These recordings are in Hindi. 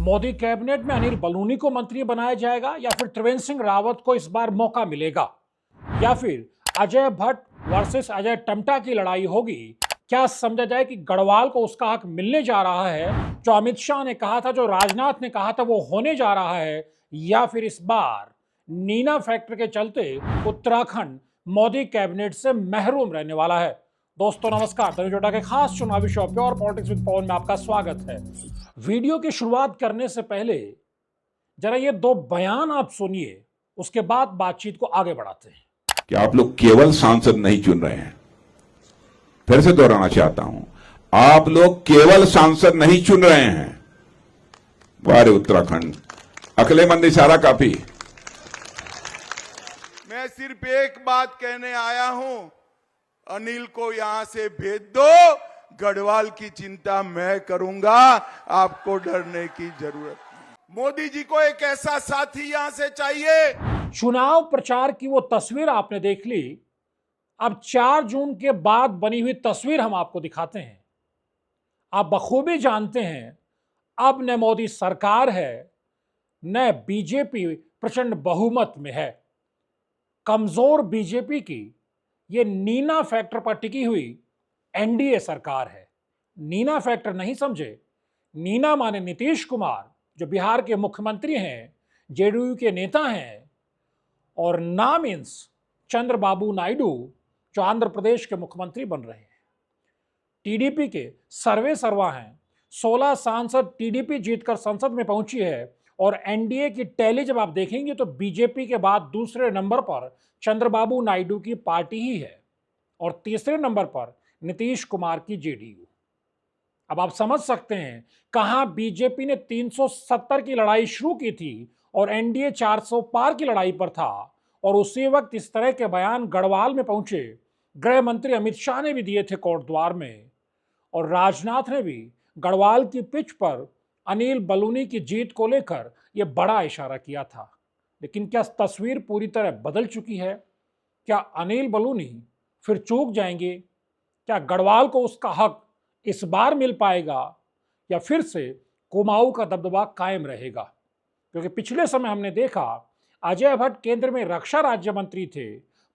मोदी कैबिनेट में अनिल बलूनी को मंत्री बनाया जाएगा या फिर त्रिवेंद्र सिंह रावत को इस बार मौका मिलेगा, या फिर अजय भट्ट वर्सेस अजय टम्टा की लड़ाई होगी? क्या समझा जाए कि गढ़वाल को उसका हक मिलने जा रहा है जो अमित शाह ने कहा था, जो राजनाथ ने कहा था वो होने जा रहा है, या फिर इस बार नीना फैक्टर के चलते उत्तराखंड मोदी कैबिनेट से महरूम रहने वाला है? दोस्तों नमस्कार, तनुज के खास चुनावी शो प्योर पॉलिटिक्स विद पवन में आपका स्वागत है। वीडियो की शुरुआत करने से पहले जरा ये दो बयान आप सुनिए, उसके बाद बातचीत को आगे बढ़ाते हैं। कि आप लोग केवल सांसद नहीं चुन रहे हैं, फिर से दोहराना चाहता हूं, आप लोग केवल सांसद नहीं चुन रहे हैं। वारे उत्तराखंड, अकलेमंद इशारा काफी। मैं सिर्फ एक बात कहने आया हूं, अनिल को यहां से भेज दो, गढ़वाल की चिंता मैं करूंगा, आपको डरने की जरूरत नहीं। मोदी जी को एक ऐसा साथी यहां से चाहिए। चुनाव प्रचार की वो तस्वीर आपने देख ली। अब 4 जून के बाद बनी हुई तस्वीर हम आपको दिखाते हैं। आप बखूबी जानते हैं, अब न मोदी सरकार है, न बीजेपी प्रचंड बहुमत में है। कमजोर बीजेपी की ये नीना फैक्टर पर टिकी हुई एनडीए सरकार है। नीना फैक्टर नहीं समझे, नीना माने नीतीश कुमार जो बिहार के मुख्यमंत्री हैं, जेडीयू के नेता हैं, और ना मीन्स चंद्रबाबू नायडू जो आंध्र प्रदेश के मुख्यमंत्री बन रहे हैं। टीडीपी के सर्वे सर्वा हैं, 16 सांसद टीडीपी जीतकर संसद में पहुंची है, और एनडीए की टैली जब आप देखेंगे तो बीजेपी के बाद दूसरे नंबर पर चंद्रबाबू नायडू की पार्टी ही है, और तीसरे नंबर पर नीतीश कुमार की जेडीयू। अब आप समझ सकते हैं कहां बीजेपी ने 370 की लड़ाई शुरू की थी और एनडीए 400 पार की लड़ाई पर था, और उसी वक्त इस तरह के बयान गढ़वाल में पहुंचे। गृह मंत्री अमित शाह ने भी दिए थे कोटद्वार में, और राजनाथ ने भी गढ़वाल की पिच पर अनिल बलूनी की जीत को लेकर यह बड़ा इशारा किया था। लेकिन क्या तस्वीर पूरी तरह बदल चुकी है? क्या अनिल बलूनी फिर चूक जाएंगे? क्या गढ़वाल को उसका हक इस बार मिल पाएगा, या फिर से कुमाऊं का दबदबा कायम रहेगा? क्योंकि पिछले समय हमने देखा अजय भट्ट केंद्र में रक्षा राज्य मंत्री थे,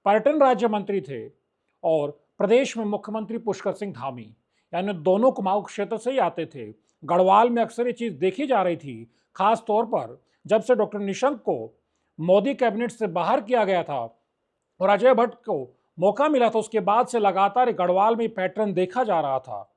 पर्यटन राज्य मंत्री थे, और प्रदेश में मुख्यमंत्री पुष्कर सिंह धामी, यानी दोनों कुमाऊं क्षेत्र से ही आते थे। गढ़वाल में अक्सर ये चीज देखी जा रही थी, खास तौर पर जब से डॉक्टर निशंक को मोदी कैबिनेट से बाहर किया गया था और अजय भट्ट को मौका मिला था, उसके बाद से लगातार गढ़वाल में पैटर्न देखा जा रहा था।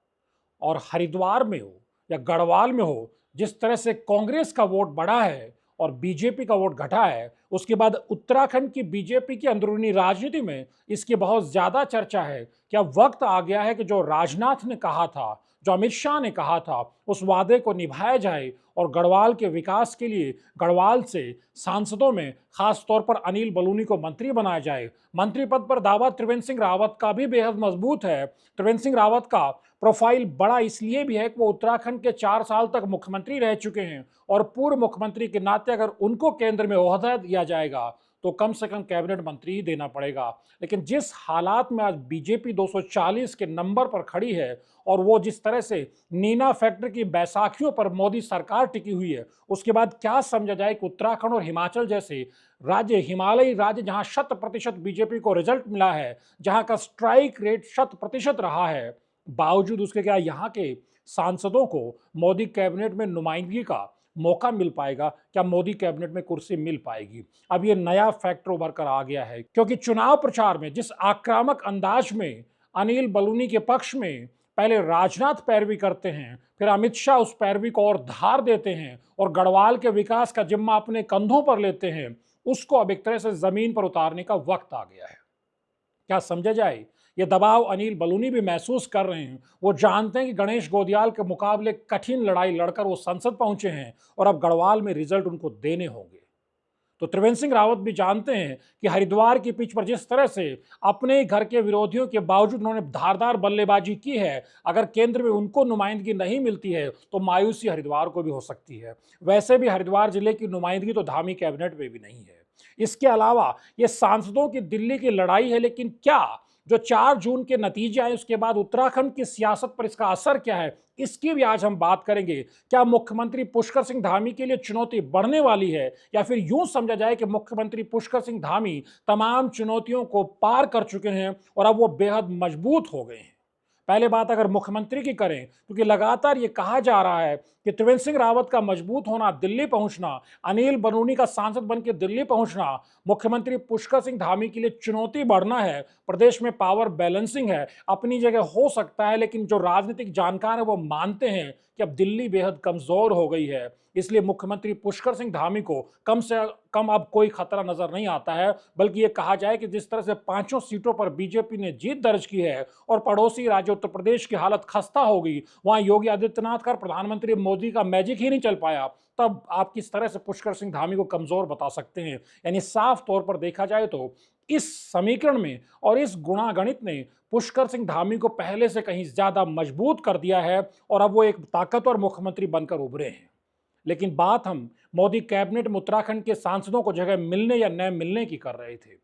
और हरिद्वार में हो या गढ़वाल में हो, जिस तरह से कांग्रेस का वोट बढ़ा है और बीजेपी का वोट घटा है, उसके बाद उत्तराखंड की बीजेपी की अंदरूनी राजनीति में इसकी बहुत ज्यादा चर्चा है। क्या वक्त आ गया है कि जो राजनाथ ने कहा था, जो अमित शाह ने कहा था, उस वादे को निभाया जाए और गढ़वाल के विकास के लिए गढ़वाल से सांसदों में खास तौर पर अनिल बलूनी को मंत्री बनाया जाए? मंत्री पद पर दावा त्रिवेंद्र सिंह रावत का भी बेहद मजबूत है। त्रिवेंद्र सिंह रावत का प्रोफाइल बड़ा इसलिए भी है कि वो उत्तराखंड के 4 साल तक मुख्यमंत्री रह चुके हैं, और पूर्व मुख्यमंत्री के नाते अगर उनको केंद्र में ओहदा दिया जाएगा तो कम से कम कैबिनेट मंत्री ही देना पड़ेगा। लेकिन जिस हालात में आज बीजेपी 240 के नंबर पर खड़ी है, और वो जिस तरह से नीना फैक्टर की बैसाखियों पर मोदी सरकार टिकी हुई है, उसके बाद क्या समझा जाए कि उत्तराखंड और हिमाचल जैसे राज्य, हिमालयी राज्य, जहां 100% बीजेपी को रिजल्ट मिला है, जहां का स्ट्राइक रेट 100% रहा है, बावजूद उसके क्या यहाँ के सांसदों को मोदी कैबिनेट में नुमाइंदगी का मौका मिल पाएगा? क्या मोदी कैबिनेट में कुर्सी मिल पाएगी? अब ये नया फैक्टर उभर कर आ गया है, क्योंकि चुनाव प्रचार में जिस आक्रामक अंदाज में अनिल बलूनी के पक्ष में पहले राजनाथ पैरवी करते हैं, फिर अमित शाह उस पैरवी को और धार देते हैं और गढ़वाल के विकास का जिम्मा अपने कंधों पर लेते हैं, उसको अब एक तरह से जमीन पर उतारने का वक्त आ गया है। क्या समझा जाए? ये दबाव अनिल बलूनी भी महसूस कर रहे हैं। वो जानते हैं कि गणेश गोदियाल के मुकाबले कठिन लड़ाई लड़कर वो संसद पहुंचे हैं, और अब गढ़वाल में रिजल्ट उनको देने होंगे। तो त्रिवेंद्र सिंह रावत भी जानते हैं कि हरिद्वार की पिच पर जिस तरह से अपने घर के विरोधियों के बावजूद उन्होंने धारदार बल्लेबाजी की है, अगर केंद्र में उनको नुमाइंदगी नहीं मिलती है तो मायूसी हरिद्वार को भी हो सकती है। वैसे भी हरिद्वार जिले की नुमाइंदगी तो धामी कैबिनेट में भी नहीं है। इसके अलावा ये सांसदों की दिल्ली की लड़ाई है, लेकिन क्या जो 4 जून के नतीजे आए उसके बाद उत्तराखंड की सियासत पर इसका असर क्या है, इसकी भी आज हम बात करेंगे। क्या मुख्यमंत्री पुष्कर सिंह धामी के लिए चुनौती बढ़ने वाली है, या फिर यूं समझा जाए कि मुख्यमंत्री पुष्कर सिंह धामी तमाम चुनौतियों को पार कर चुके हैं और अब वो बेहद मजबूत हो गए हैं। पहले बात अगर मुख्यमंत्री की करें, क्योंकि लगातार ये कहा जा रहा है कि त्रिवेंद्र सिंह रावत का मजबूत होना, दिल्ली पहुंचना, अनिल बलूनी का सांसद बनकर दिल्ली पहुंचना, मुख्यमंत्री पुष्कर सिंह धामी के लिए चुनौती बढ़ना है। प्रदेश में पावर बैलेंसिंग है, अपनी जगह हो सकता है, लेकिन जो राजनीतिक जानकार है वो मानते हैं कि अब दिल्ली बेहद कमजोर हो गई है। इसलिए मुख्यमंत्री पुष्कर सिंह धामी को कम से कम अब कोई खतरा नजर नहीं आता है। बल्कि ये कहा जाए कि जिस तरह से 5 सीटों पर बीजेपी ने जीत दर्ज की है और पड़ोसी राज्य उत्तर प्रदेश की हालत खस्ता हो गई, वहां योगी आदित्यनाथ का, प्रधानमंत्री मोदी का मैजिक ही नहीं चल पाया, तब आप किस तरह से पुष्कर सिंह धामी को कमजोर बता सकते हैं। यानी साफ तौर पर देखा जाए तो इस समीकरण में और इस गुणागणित ने पुष्कर सिंह धामी को पहले से कहीं ज्यादा मजबूत कर दिया है और अब वो एक ताकतवर मुख्यमंत्री बनकर उभरे हैं। लेकिन बात हम मोदी कैबिनेट में उत्तराखंड के सांसदों को जगह मिलने या न मिलने की कर रहे थे।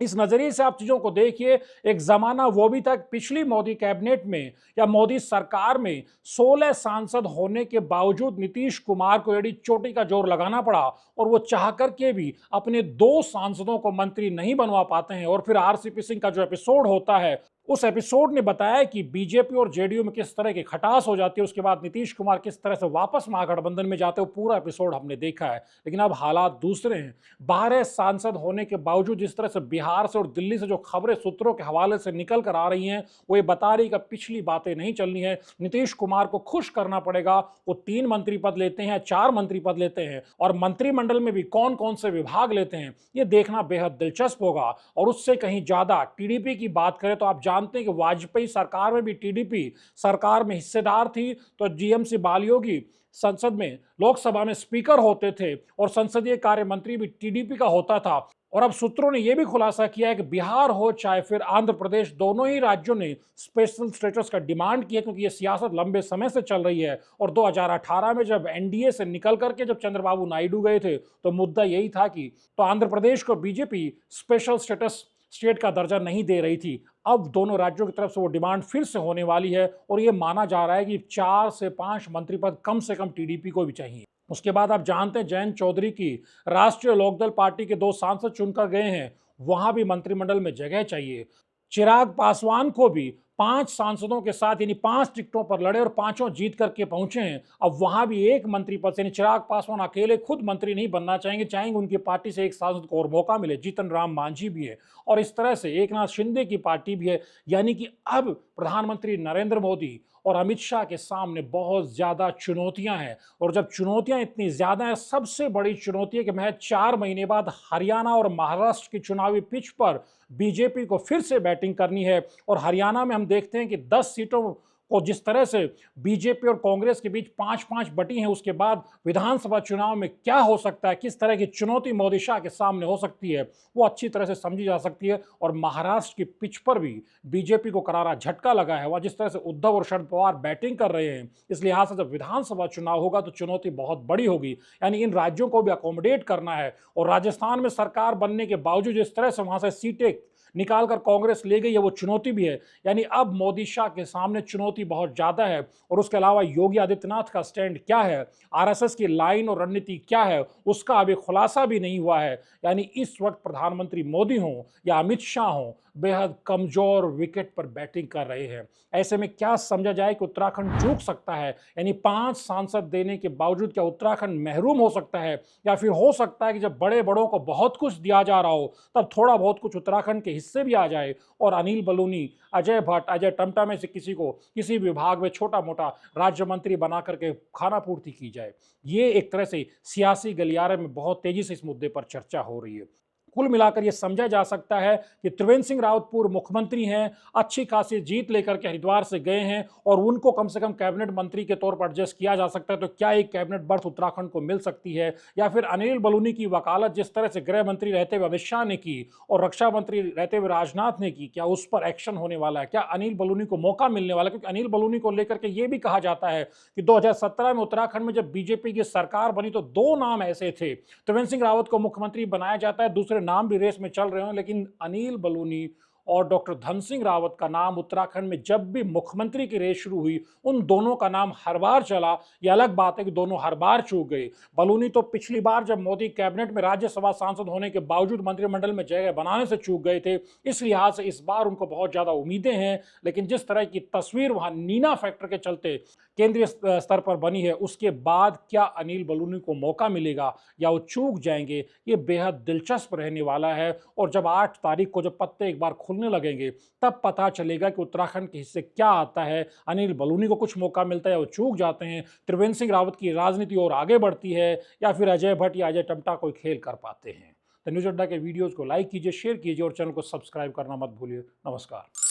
इस नजरिए से आप चीजों को देखिए, एक जमाना वो भी था पिछली मोदी कैबिनेट में या मोदी सरकार में 16 सांसद होने के बावजूद नीतीश कुमार को एड़ी चोटी का जोर लगाना पड़ा और वो चाह करके भी अपने 2 सांसदों को मंत्री नहीं बनवा पाते हैं। और फिर आरसीपी सिंह का जो एपिसोड होता है, उस एपिसोड ने बताया कि बीजेपी और जेडीयू में किस तरह की खटास हो जाती है, उसके बाद नीतीश कुमार किस तरह से वापस महागठबंधन में जाते हैं, पूरा एपिसोड हमने देखा है। लेकिन अब हालात दूसरे हैं। 12 सांसद होने के बावजूद जिस तरह से बिहार से और दिल्ली से जो खबरें सूत्रों के हवाले से निकल कर आ रही हैं, वो ये बता रही कि पिछली बातें नहीं चलनी है। नीतीश कुमार को खुश करना पड़ेगा। वो 3 मंत्री पद लेते हैं, 4 मंत्री पद लेते हैं, और मंत्रिमंडल में भी कौन कौन से विभाग लेते हैं ये देखना बेहद दिलचस्प होगा। और उससे कहीं ज्यादा टीडीपी की बात करें तो आप जानते हैं कि वाजपेयी सरकार में भी टीडीपी सरकार में हिस्सेदार थी, तो जीएमसी बालियोगी संसद में, लोकसभा में स्पीकर होते थे और संसदीय कार्य मंत्री भी टीडीपी का होता था। और अब सूत्रों ने यह भी खुलासा किया है कि बिहार हो चाहे फिर आंध्र प्रदेश, दोनों ही राज्यों ने स्पेशल स्टेटस का डिमांड किया, क्योंकि यह सियासत लंबे समय से चल रही है। और 2018 में जब एनडीए से निकल करके जब चंद्रबाबू नायडू गए थे तो मुद्दा यही था कि तो आंध्र प्रदेश को बीजेपी स्पेशल स्टेटस, स्टेट का दर्जा नहीं दे रही थी। अब दोनों राज्यों की तरफ से वो डिमांड फिर से होने वाली है और ये माना जा रहा है कि 4 से 5 मंत्री पद कम से कम टीडीपी को भी चाहिए। उसके बाद आप जानते हैं जयंत चौधरी की राष्ट्रीय लोकदल पार्टी के 2 सांसद चुनकर गए हैं, वहां भी मंत्रिमंडल में जगह चाहिए। चिराग पासवान को भी 5 सांसदों के साथ यानी 5 टिकटों पर लड़े और 5 जीत करके पहुंचे हैं। अब वहां भी एक मंत्री पद से, चिराग पासवान अकेले खुद मंत्री नहीं बनना चाहेंगे, चाहेंगे उनकी पार्टी से एक सांसद को और मौका मिले। जीतन राम मांझी भी है और इस तरह से एकनाथ शिंदे की पार्टी भी है। यानी कि अब प्रधानमंत्री नरेंद्र मोदी और अमित शाह के सामने बहुत ज्यादा चुनौतियां हैं। और जब चुनौतियां इतनी ज्यादा हैं, सबसे बड़ी चुनौती है कि महज 4 महीने बाद हरियाणा और महाराष्ट्र की चुनावी पिच पर बीजेपी को फिर से बैटिंग करनी है। और हरियाणा में हम देखते हैं कि 10 सीटों को जिस तरह से बीजेपी और कांग्रेस के बीच 5-5 बटी हैं, उसके बाद विधानसभा चुनाव में क्या हो सकता है, किस तरह की चुनौती मोदी शाह के सामने हो सकती है, वो अच्छी तरह से समझी जा सकती है। और महाराष्ट्र की पिच पर भी बीजेपी को करारा झटका लगा है। वह जिस तरह से उद्धव और शरद पवार बैटिंग कर रहे हैं, इस लिहाज से जब विधानसभा चुनाव होगा तो चुनौती बहुत बड़ी होगी। यानी इन राज्यों को भी अकोमोडेट करना है। और राजस्थान में सरकार बनने के बावजूद जिस तरह से वहां से सीटें निकालकर कांग्रेस ले गई है, वो चुनौती भी है। यानी अब मोदी शाह के सामने चुनौती बहुत ज्यादा है। और उसके अलावा योगी आदित्यनाथ का स्टैंड क्या है, आरएसएस की लाइन और रणनीति क्या है, उसका अभी खुलासा भी नहीं हुआ है। यानी इस वक्त प्रधानमंत्री मोदी हों या अमित शाह हों, बेहद कमजोर विकेट पर बैटिंग कर रहे हैं। ऐसे में क्या समझा जाए कि उत्तराखंड चूक सकता है? यानी 5 सांसद देने के बावजूद क्या उत्तराखंड महरूम हो सकता है? या फिर हो सकता है कि जब बड़े बड़ों को बहुत कुछ दिया जा रहा हो तब थोड़ा बहुत कुछ उत्तराखंड के हिस्से भी आ जाए और अनिल बलूनी, अजय भट्ट, अजय टमटा में से किसी को किसी विभाग में छोटा मोटा राज्य मंत्री बना करके खाना पूर्ति की जाए। ये एक तरह से सियासी गलियारे में बहुत तेजी से इस मुद्दे पर चर्चा हो रही है। कुल मिलाकर यह समझा जा सकता है कि त्रिवेंद्र सिंह रावत पूर्व मुख्यमंत्री हैं, अच्छी खासी जीत लेकर के हरिद्वार से गए हैं और उनको कम से कम कैबिनेट मंत्री के तौर पर एडजस्ट किया जा सकता है। तो क्या एक कैबिनेट बर्थ उत्तराखंड को मिल सकती है? या फिर अनिल बलूनी की वकालत जिस तरह से गृह मंत्री रहते हुए अमित शाह ने की और रक्षा मंत्री रहते हुए राजनाथ ने की, क्या उस पर एक्शन होने वाला है? क्या अनिल बलूनी को मौका मिलने वाला है? क्योंकि अनिल बलूनी को लेकर के यह भी कहा जाता है कि 2017 में उत्तराखंड में जब बीजेपी की सरकार बनी तो 2 नाम ऐसे थे। त्रिवेंद्र सिंह रावत को मुख्यमंत्री बनाया जाता है, दूसरे नाम भी रेस में चल रहे हैं, लेकिन अनिल बलूनी और डॉक्टर धन सिंह रावत का नाम उत्तराखंड में जब भी मुख्यमंत्री की रेस शुरू हुई, उन दोनों का नाम हर बार चला। ये अलग बात है कि दोनों हर बार चूक गए। बलूनी तो पिछली बार जब मोदी कैबिनेट में राज्यसभा सांसद होने के बावजूद मंत्रिमंडल में जगह बनाने से चूक गए थे, इस लिहाज से इस बार उनको बहुत ज्यादा उम्मीदें हैं। लेकिन जिस तरह की तस्वीर वहां नीना फैक्टर के चलते केंद्रीय स्तर पर बनी है, उसके बाद क्या अनिल बलूनी को मौका मिलेगा या वो चूक जाएंगे, ये बेहद दिलचस्प रहने वाला है। और जब 8 तारीख को जब पत्ते एक बार खुलने लगेंगे, तब पता चलेगा कि उत्तराखंड के हिस्से क्या आता है। अनिल बलूनी को कुछ मौका मिलता है, वो चूक जाते हैं, त्रिवेंद्र सिंह रावत की राजनीति और आगे बढ़ती है, या फिर अजय भट्ट या अजय टम्टा कोई खेल कर पाते हैं। तो न्यूज़ अड्डा के वीडियोज़ को लाइक कीजिए, शेयर कीजिए और चैनल को सब्सक्राइब करना मत भूलिए। नमस्कार।